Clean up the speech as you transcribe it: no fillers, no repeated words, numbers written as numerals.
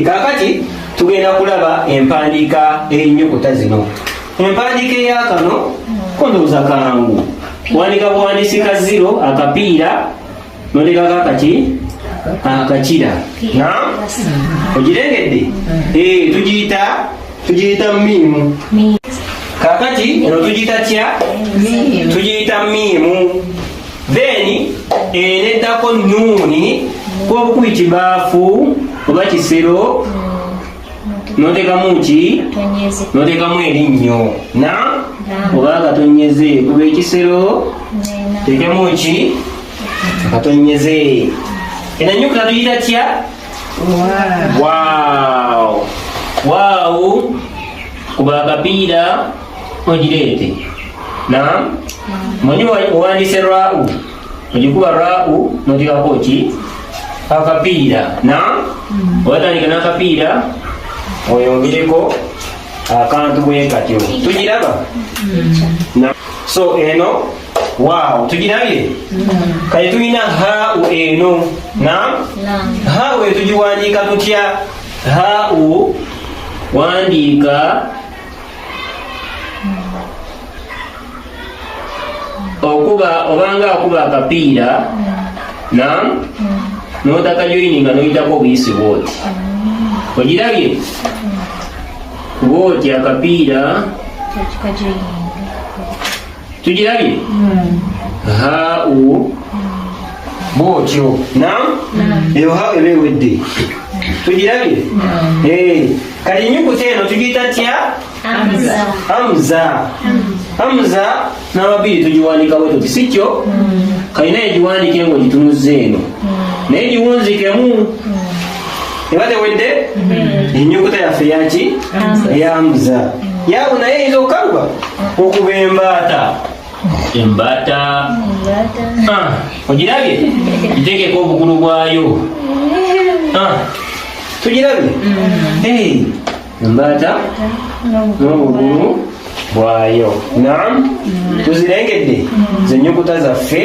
Kakati tugenda kulaba empandiika ey'ennyukuta zino. Empandiika ey'akano kondooza kangu. Kuwandiika buwandiisi ka zero, akapiira n'oteekako akaki? Akakira. Ogirengedde? Tugiyita miimu. Kakati eno tugiyita tya? Tugiyita miimu. Then eneddako nuuni kuba bukubi kibaafu oba kisero n'oteekamu ki? N'oteekamu erinnyo oba akatonyeze kuba ekisero teekemu ki? Akatonyeze. Eno ennyukuta tuyita tya? Waaw. Waaw kuba akapiira ogireete. Manyi owandiise raau, ogikuba raau n'oteekako ki? Akapiira. Watandika n'akapiira oyongereko akantu bwe katyo. Tugiraba? So eno waaw tugirabye? Kale tulina haau eno. Haau tugiwandiika tutya? Haau wandiika obanga akuba akapiira n'otakajoyininga n'oyitako obuyisi bwoti. Ogirabye? Bwoti akapiira. Tugirabye? Haau bwotyo. Eyo haau eba ewedde. Tugirabye? Kati ennyukuta eno tugiyita tya? Hamza. Hamza n'ababiri tugiwandiika bwe tuti si kyo? Kalina egiwandiike ng'ogitunuza eno naye giwunzikemu. Eba tewedde? Ennyukuta yaffe yaki? Eya Hamza. Yaawe naye eyinza okukaluba okuba embaata. Embaata. Ogirabye? Giteekeko obukulu bwayo. Tugirabye? Embaata n'obukulu bwayo. Tuzirengedde? Ze nnyukuta zaffe.